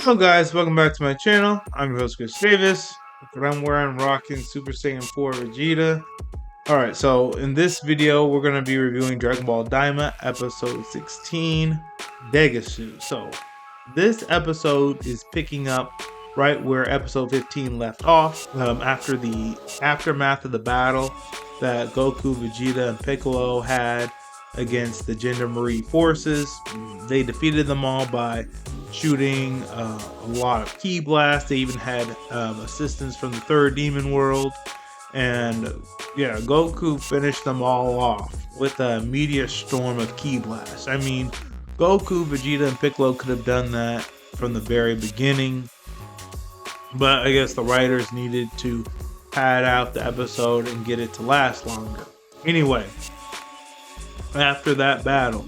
Hello guys, welcome back to my channel. I'm your host Chris Davis. What I'm wearing, rocking Super Saiyan 4 Vegeta. Alright, so in this video we're going to be reviewing Dragon Ball Daima episode 16, Degasu. So this episode is picking up right where episode 15 left off, after the aftermath of the battle that Goku, Vegeta, and Piccolo had against the Gendarmerie forces. They defeated them all by shooting a lot of ki blasts. They even had assistance from the third demon world, and yeah, Goku finished them all off with a meteor storm of ki blasts. I mean, Goku, Vegeta, and Piccolo could have done that from the very beginning, but I guess the writers needed to pad out the episode and get it to last longer. Anyway, after that battle,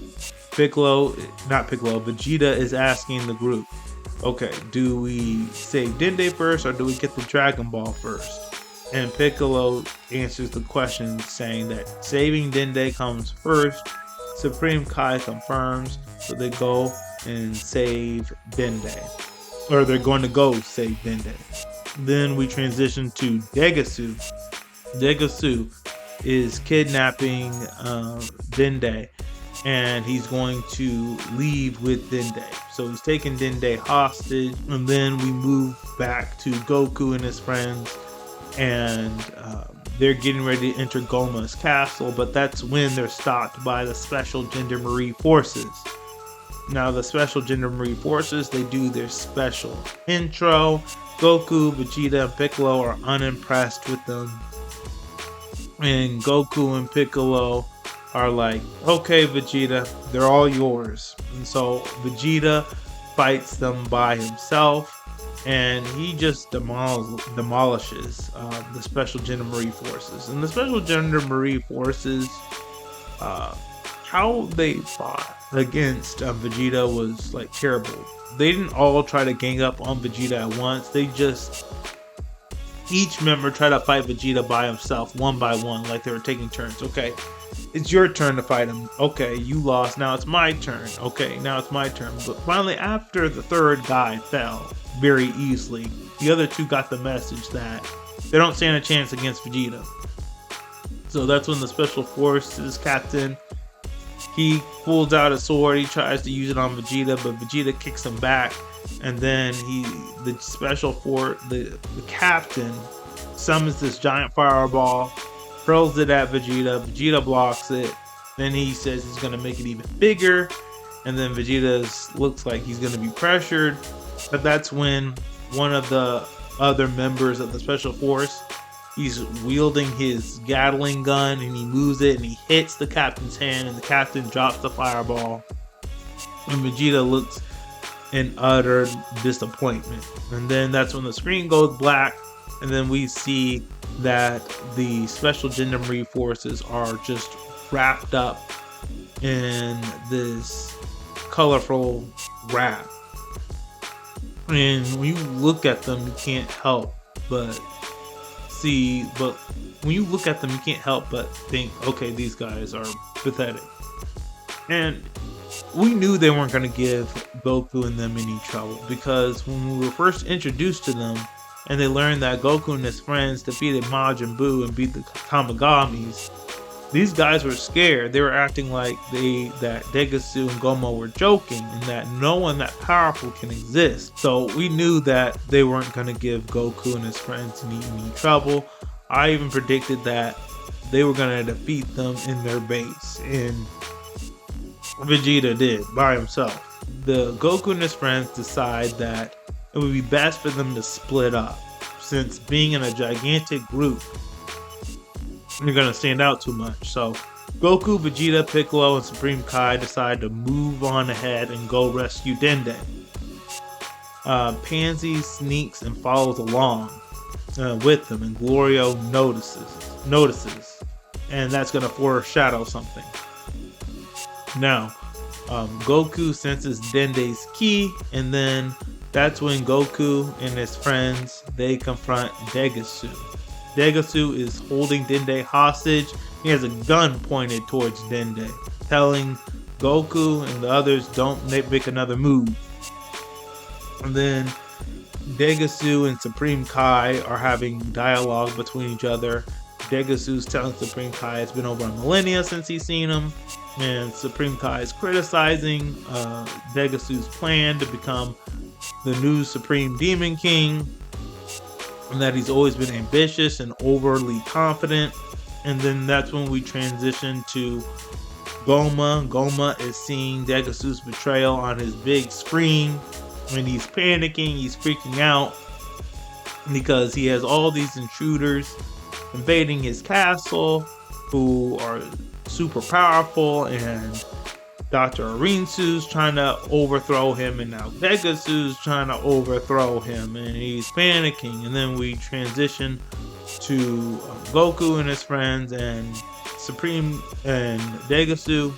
Vegeta is asking the group, okay, do we save Dende first or do we get the Dragon Ball first? And Piccolo answers the question saying that saving Dende comes first. Supreme Kai confirms, so they go and save Dende. Or they're going to go save Dende. Then we transition to Degasu. Degasu is kidnapping Dende, and he's going to leave with Dende. So he's taking Dende hostage, and then we move back to Goku and his friends, and they're getting ready to enter Gomah's castle, but that's when they're stopped by the special Gendarmerie forces. Now the special Gendarmerie forces, they do their special intro. Goku, Vegeta, and Piccolo are unimpressed with them, and Goku and Piccolo are like, okay, Vegeta, they're all yours. And so Vegeta fights them by himself, and he just demolishes the special Gendarmerie forces. And the special Gendarmerie forces, how they fought against Vegeta was like terrible. They didn't all try to gang up on Vegeta at once. They just, each member tried to fight Vegeta by himself, one by one, like they were taking turns. Okay, it's your turn to fight him. Okay, you lost. Now it's my turn. Okay, now it's my turn. But finally, after the third guy fell very easily, the other two got the message that they don't stand a chance against Vegeta. So that's when the Special Forces captain, he pulls out a sword. He tries to use it on Vegeta, but Vegeta kicks him back. And then the captain summons this giant fireball, hurls it at Vegeta. Vegeta blocks it. Then he says he's gonna make it even bigger, and then Vegeta looks like he's gonna be pressured. But that's when one of the other members of the special force, he's wielding his Gatling gun, and he moves it and he hits the captain's hand, and the captain drops the fireball, and Vegeta looks in utter disappointment. And then that's when the screen goes black, and then we see that the special Gendarmerie forces are just wrapped up in this colorful wrap. And when you look at them, you can't help but think, okay, these guys are pathetic. And we knew they weren't going to give Goku and them any trouble, because when we were first introduced to them and they learned that Goku and his friends defeated Majin Buu and beat the Tamagamis, these guys were scared. They were acting like that Degasu and Gomah were joking, and that no one that powerful can exist. So we knew that they weren't going to give Goku and his friends any trouble. I even predicted that they were going to defeat them in their base, and Vegeta did by himself. The Goku and his friends decide that it would be best for them to split up, since being in a gigantic group, you're gonna stand out too much. So Goku, Vegeta, Piccolo, and Supreme Kai decide to move on ahead and go rescue Dende. Pansy sneaks and follows along with them, and Glorio notices, and that's gonna foreshadow something. Now, Goku senses Dende's ki, and then that's when Goku and his friends, they confront Degasu. Degasu is holding Dende hostage. He has a gun pointed towards Dende, telling Goku and the others don't make another move. And then Degasu and Supreme Kai are having dialogue between each other. Degasu's telling Supreme Kai it's been over a millennia since he's seen him, and Supreme Kai is criticizing Degasu's plan to become the new Supreme Demon King, and that he's always been ambitious and overly confident. And then that's when we transition to Gomah. Gomah is seeing Degasu's betrayal on his big screen, and he's panicking, he's freaking out because he has all these intruders invading his castle who are super powerful, and Dr. Arinsu's trying to overthrow him, and now Degasu's trying to overthrow him, and he's panicking. And then we transition to Goku and his friends and Supreme and Degasu.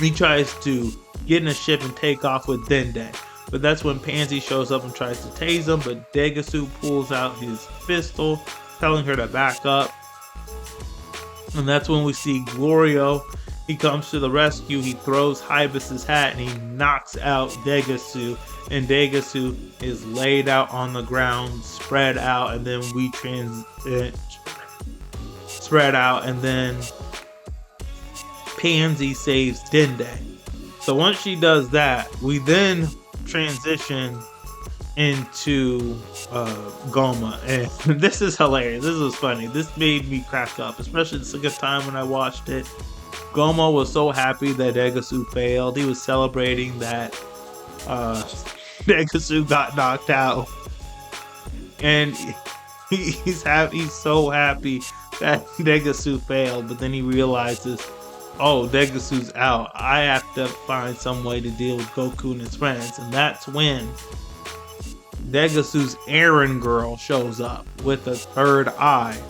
He tries to get in a ship and take off with Dende, but that's when Pansy shows up and tries to tase him, but Degasu pulls out his pistol, telling her to back up. And that's when we see Glorio. He comes to the rescue. He throws Hibis's hat and he knocks out Degasu, and Degasu is laid out on the ground, spread out. And then we spread out, and then Pansy saves Dende. So once she does that, we then transition into Gomah, and this is hilarious. This was funny. This made me crack up, especially the second time when I watched it. Gomah was so happy that Degasu failed. He was celebrating that Degasu got knocked out, and he's so happy that Degasu failed. But then he realizes, oh, Degasu's out. I have to find some way to deal with Goku and his friends, and that's when Degasu's errand girl shows up with a third eye.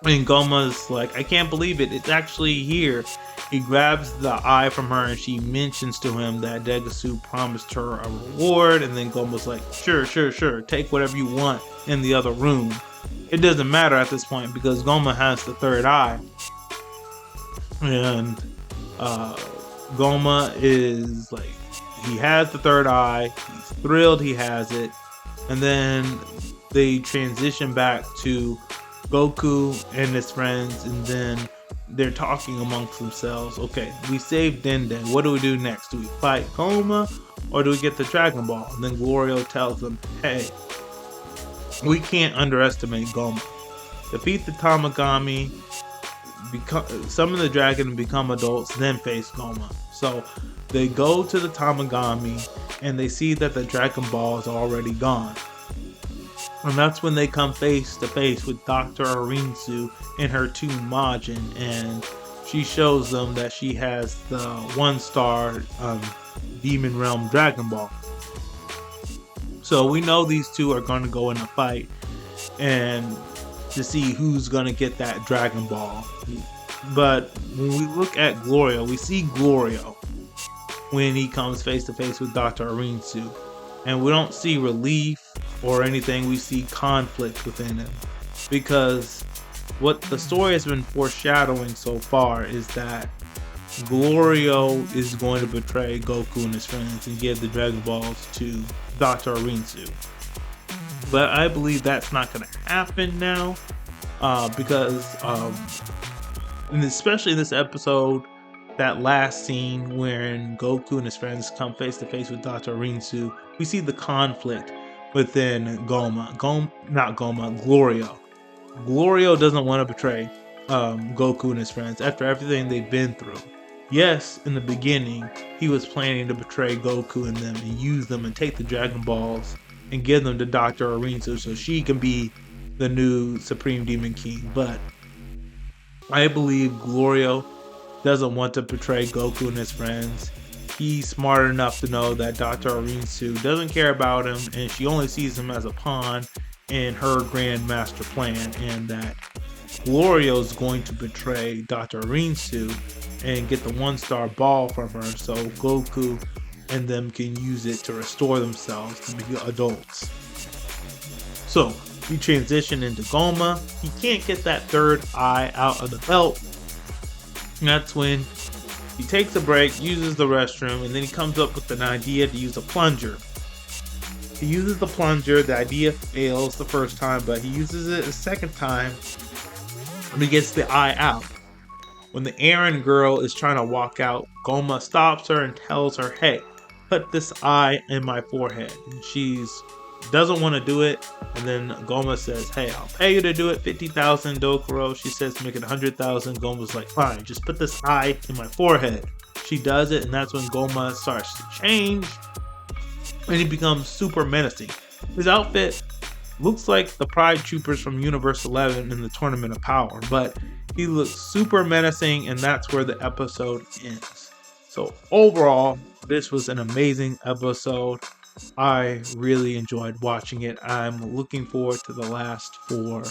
And Gomah's like, I can't believe it. It's actually here. He grabs the eye from her, and she mentions to him that Degasu promised her a reward. And then Gomah's like, sure. Take whatever you want in the other room. It doesn't matter at this point because Gomah has the third eye. And Gomah is like, he has the third eye. He's thrilled he has it. And then they transition back to Goku and his friends, and then they're talking amongst themselves. Okay, we saved Dende. What do we do next? Do we fight Gomah, or do we get the Dragon Ball? And then Glorio tells them, hey, we can't underestimate Gomah. Defeat the Tamagami, summon the dragon and become adults, then face Gomah. So they go to the Tamagami, and they see that the Dragon Ball is already gone. And that's when they come face to face with Dr. Arinsu and her 2 Majin, and she shows them that she has the 1-star Demon Realm Dragon Ball. So we know these two are going to go in a fight, and to see who's going to get that Dragon Ball. But when we look at Glorio, we see Glorio when he comes face to face with Dr. Arinsu, and we don't see relief or anything. We see conflict within him, because what the story has been foreshadowing so far is that Glorio is going to betray Goku and his friends and give the Dragon Balls to Dr. Arinsu. But I believe that's not going to happen now, because and especially in this episode, that last scene wherein Goku and his friends come face to face with Dr. Arinsu, we see the conflict within Gomah. Glorio. Glorio doesn't want to betray Goku and his friends after everything they've been through. Yes, in the beginning, he was planning to betray Goku and them and use them and take the Dragon Balls and give them to Dr. Arinsu so she can be the new Supreme Demon King. But I believe Glorio doesn't want to betray Goku and his friends. He's smart enough to know that Dr. Arinsu doesn't care about him, and she only sees him as a pawn in her grand master plan, and that Glorio is going to betray Dr. Arinsu and get the 1-star ball from her so Goku and them can use it to restore themselves to be adults. So we transition into Gomah. He can't get that third eye out of the belt. And that's when he takes a break, uses the restroom, and then he comes up with an idea to use a plunger. He uses the plunger. The idea fails the first time, but he uses it a second time and he gets the eye out. When the errand girl is trying to walk out, Gomah stops her and tells her, "Hey, put this eye in my forehead." And she's doesn't want to do it. And then Gomah says, "Hey, I'll pay you to do it, 50,000 Dokuro." She says, "Make it 100,000." Gomah's like, "Fine, just put this eye in my forehead." She does it, and that's when Gomah starts to change and he becomes super menacing. His outfit looks like the Pride Troopers from Universe 11 in the Tournament of Power, but he looks super menacing, and that's where the episode ends. So overall, this was an amazing episode. I really enjoyed watching it. I'm looking forward to the last 4.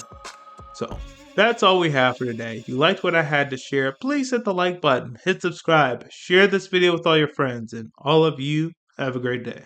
So that's all we have for today. If you liked what I had to share, please hit the like button, hit subscribe, share this video with all your friends, and all of you have a great day.